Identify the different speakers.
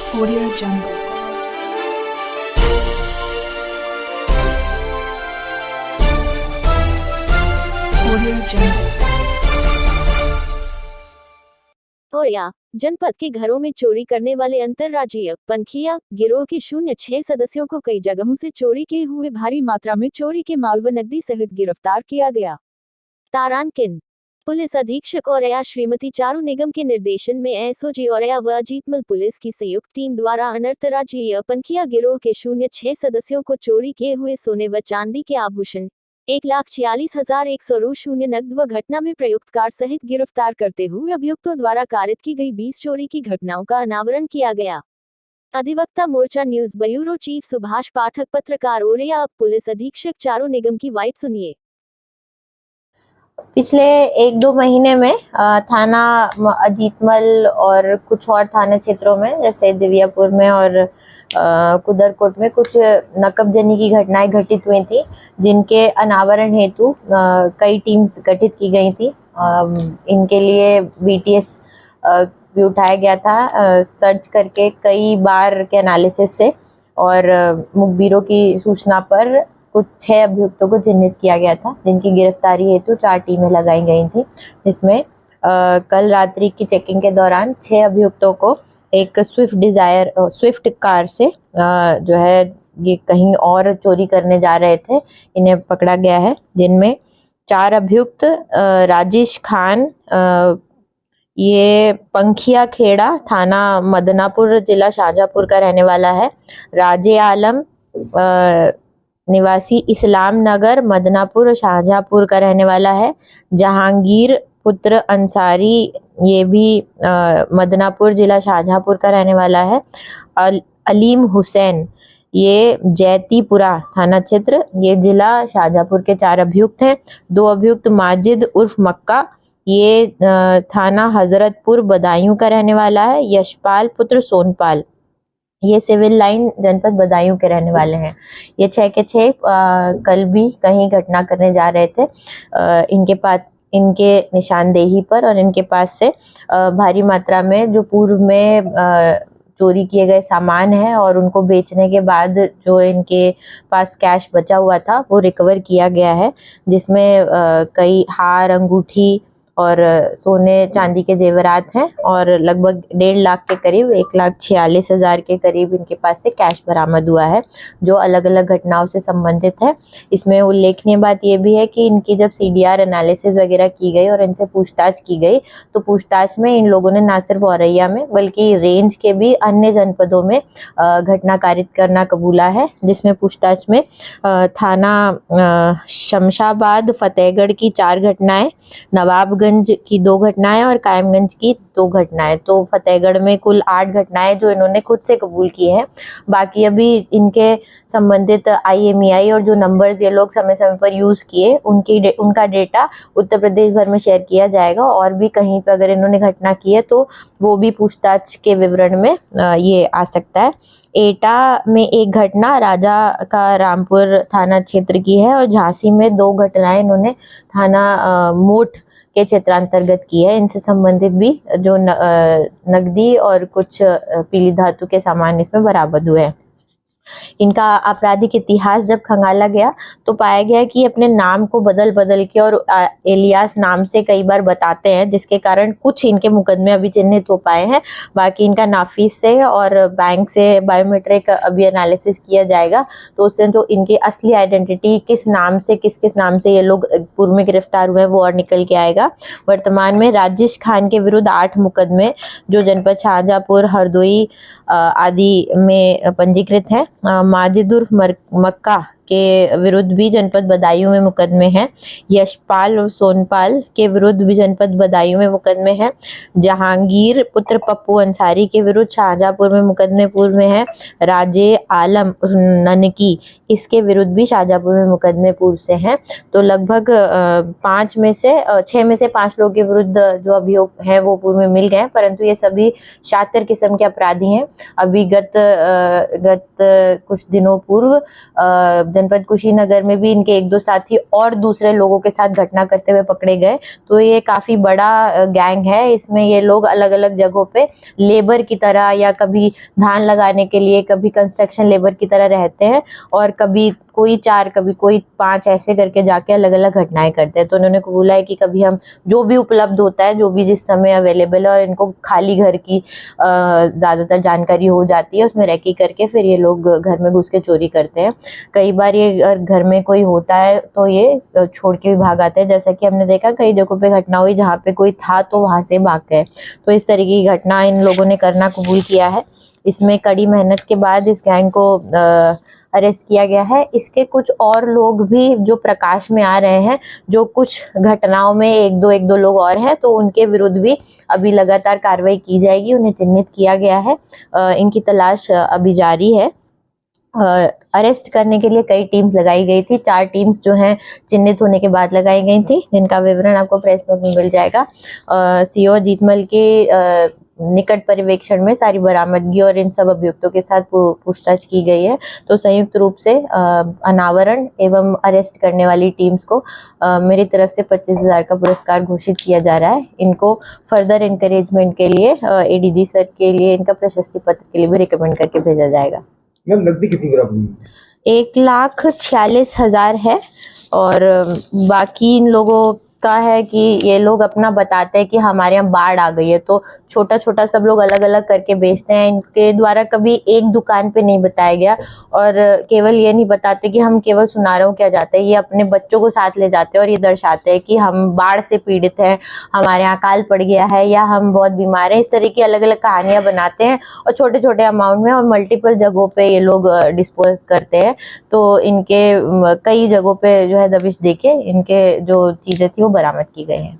Speaker 1: Audio Jungle. Audio Jungle.
Speaker 2: Auraiya जनपद के घरों में चोरी करने वाले अंतर्राज्यीय पंखिया गिरोह के 06 सदस्यों को कई जगहों से चोरी के हुए भारी मात्रा में चोरी के माल व नकदी सहित गिरफ्तार किया गया। तारांकिन पुलिस अधीक्षक औरैया श्रीमती चारू निगम के निर्देशन में एसओजी औरैया व अजीतमल पुलिस की संयुक्त टीम द्वारा अंतर्राज्यीय पंखिया गिरोह के 06 सदस्यों को चोरी किए हुए सोने व चांदी के आभूषण 1,46,100 रू शून्य नकद व घटना में प्रयुक्त कार सहित गिरफ्तार करते हुए अभियुक्तों द्वारा कारित की गई 20 चोरी की घटनाओं का अनावरण किया गया। अधिवक्ता मोर्चा न्यूज ब्यूरो चीफ सुभाष पाठक, पत्रकार औरैया। अब पुलिस अधीक्षक चारू निगम की वाइट सुनिए।
Speaker 3: पिछले 1-2 महीने में थाना अजीतमल और कुछ और थाना क्षेत्रों में जैसे दिव्यापुर में और कुदरकोट में कुछ नकबजनी की घटनाएं घटित हुई थी, जिनके अनावरण हेतु कई टीम्स गठित की गई थी। इनके लिए बीटीएस भी उठाया गया था सर्च करके कई बार के एनालिसिस से, और मुखबिरों की सूचना पर कुछ 6 अभियुक्तों को चिन्हित किया गया था, जिनकी गिरफ्तारी हेतु 4 टीमें लगाई गई थी। जिसमें कल रात्रि की चेकिंग के दौरान 6 अभियुक्तों को एक स्विफ्ट कार से जो है ये कहीं और चोरी करने जा रहे थे, इन्हें पकड़ा गया है। जिनमें 4 अभियुक्त राजेश खान, ये पंखिया खेड़ा थाना मदनापुर जिला शाहजहांपुर का रहने वाला है। राजे आलम निवासी इस्लाम नगर मदनापुर शाहजहांपुर का रहने वाला है। जहांगीर पुत्र अंसारी, ये भी मदनापुर जिला शाहजहांपुर का रहने वाला है। अलीम हुसैन, ये जैतीपुरा थाना क्षेत्र, ये जिला शाहजहांपुर के 4 अभियुक्त हैं। 2 अभियुक्त माजिद उर्फ मक्का, ये थाना हजरतपुर बदायूं का रहने वाला है। यशपाल पुत्र सोनपाल, ये सिविल लाइन जनपद बदायूं के रहने वाले हैं। ये 6 के 6 कल भी कहीं घटना करने जा रहे थे। इनके निशानदेही पर और इनके पास से भारी मात्रा में जो पूर्व में चोरी किए गए सामान है और उनको बेचने के बाद जो इनके पास कैश बचा हुआ था वो रिकवर किया गया है। जिसमें कई हार, अंगूठी और सोने चांदी के जेवरात हैं, और लगभग 1.5 लाख के करीब 1,46,000 के करीब इनके पास से कैश बरामद हुआ है, जो अलग अलग घटनाओं से संबंधित है। इसमें उल्लेखनीय बात यह भी है कि इनकी जब सीडीआर एनालिसिस वगैरह की गई और इनसे पूछताछ की गई, तो पूछताछ में इन लोगों ने न सिर्फ औरैया में बल्कि रेंज के भी अन्य जनपदों में घटना कारित करना कबूला है। जिसमें पूछताछ में थाना शमशाबाद फतेहगढ़ की 4 घटनाएं, नवाबगंज की 2 घटनाएं और कायमगंज की 2 घटनाएं। तो फतेहगढ़ में कुल 8 घटनाएं जो इन्होंने खुद से कबूल की है। बाकी अभी इनके संबंधित IMEI और जो नंबर्स ये लोग समय समय पर यूज किए उनका डेटा उत्तर प्रदेश भर में शेयर किया जाएगा, और भी कहीं पर अगर इन्होंने घटना की है तो वो भी पूछताछ के विवरण में ये आ सकता है। एटा में एक घटना राजा का रामपुर थाना क्षेत्र की है, और झांसी में 2 घटनाएं इन्होंने थाना मोट के क्षेत्रांतर्गत की है। इनसे संबंधित भी जो नकदी और कुछ पीली धातु के सामान इसमें बरामद हुए हैं। इनका आपराधिक इतिहास जब खंगाला गया तो पाया गया कि अपने नाम को बदल बदल के और एलियास नाम से कई बार बताते हैं, जिसके कारण कुछ इनके मुकदमे अभी चिन्हित हो पाए हैं। बाकी इनका नाफिस से और बैंक से बायोमेट्रिक अभी एनालिसिस किया जाएगा, तो उससे जो इनकी असली आइडेंटिटी किस नाम से ये लोग पूर्व में गिरफ्तार हुए हैं वो और निकल के आएगा। वर्तमान में राजेश खान के विरुद्ध 8 मुकदमे जो जनपद शाहजहांपुर, हरदोई आदि में पंजीकृत है। माजिद उर्फ मक्का के विरुद्ध भी जनपद बदायूं में मुकदमे हैं। यशपाल और सोनपाल के विरुद्ध भी जनपद बदायूं में मुकदमे हैं। जहांगीर पुत्र पप्पू अंसारी के विरुद्ध शाहजहांपुर में मुकदमे पूर्व में है। राजे आलम ननकी, इसके विरुद्ध भी शाहजहांपुर में मुकदमे पूर्व से हैं। तो लगभग 6 में से 5 लोगों के विरुद्ध जो अभियोग हैं वो पूर्व में मिल गए, परंतु ये सभी शातिर किस्म के अपराधी हैं। अभी गत कुछ दिनों पूर्व जनपद कुशीनगर में भी इनके 1-2 साथी और दूसरे लोगों के साथ घटना करते हुए पकड़े गए। तो ये काफ़ी बड़ा गैंग है। इसमें ये लोग अलग-अलग जगहों पे लेबर की तरह या कभी धान लगाने के लिए, कभी कंस्ट्रक्शन लेबर की तरह रहते हैं और कभी कोई 4, कभी कोई 5 ऐसे करके जाके अलग-अलग घटनाएँ करते हैं। तो उन्होंने बोला है कि कभी हम जो भी उपलब्ध होता है, जो भी जिस समय अवेलेबल है और इनको खाली घर की ज़्यादातर जानकारी हो जाती है, उसमें रेकी करके फिर ये लोग घर में घुस के चोरी करते हैं। कई बार ये अगर घर में कोई होता है तो ये छोड़ के भी भाग आते हैं। जैसा कि हमने देखा कई जगहों पे घटना हुई जहाँ पे कोई था तो वहाँ से भाग गए। तो इस तरीके की घटना इन लोगों ने करना कबूल किया है। इसमें कड़ी मेहनत के बाद इस गैंग को अरेस्ट किया गया है। इसके कुछ और लोग भी जो प्रकाश में आ रहे हैं, जो कुछ घटनाओं में 1-2 लोग और हैं, तो उनके विरुद्ध भी अभी लगातार कार्रवाई की जाएगी। उन्हें चिन्हित किया गया है। इनकी तलाश अभी जारी है। अरेस्ट करने के लिए कई टीम्स लगाई गई थी। 4 टीम्स जो हैं चिन्हित होने के बाद लगाई गई थी, जिनका विवरण आपको प्रेस नोट में मिल जाएगा। सीओ जीतमल के निकट पर्यवेक्षण में सारी बरामदगी और इन सब अभियुक्तों के साथ पूछताछ की गई है। तो संयुक्त रूप से अनावरण एवं अरेस्ट करने वाली टीम्स को मेरी तरफ से 25,000 का पुरस्कार घोषित किया जा रहा है। इनको फर्दर एनकरेजमेंट के लिए एडीजी सर के लिए इनका प्रशस्ति पत्र के लिए भी रिकमेंड करके भेजा जाएगा।
Speaker 4: मैम नकदी कितनी बरामद हुई?
Speaker 3: 1,46,000 है और बाकी इन लोगों का है कि ये लोग अपना बताते हैं कि हमारे यहाँ बाढ़ आ गई है, तो छोटा-छोटा सब लोग अलग-अलग करके बेचते हैं। इनके द्वारा कभी एक दुकान पे नहीं बताया गया और केवल ये नहीं बताते कि हम केवल सुनारों क्या जाते हैं, ये अपने बच्चों को साथ ले जाते हैं और ये दर्शाते हैं कि हम बाढ़ से पीड़ित हैं, हमारे यहाँ अकाल पड़ गया है या हम बहुत बीमार हैं। इस तरह की अलग-अलग कहानियाँ बनाते हैं और छोटे-छोटे अमाउंट में और मल्टीपल जगहों पे ये लोग डिस्पोज करते हैं। तो इनके कई जगहों पे जो है दबिश देके इनके जो चीज़ें थी वो बरामद की गई हैं।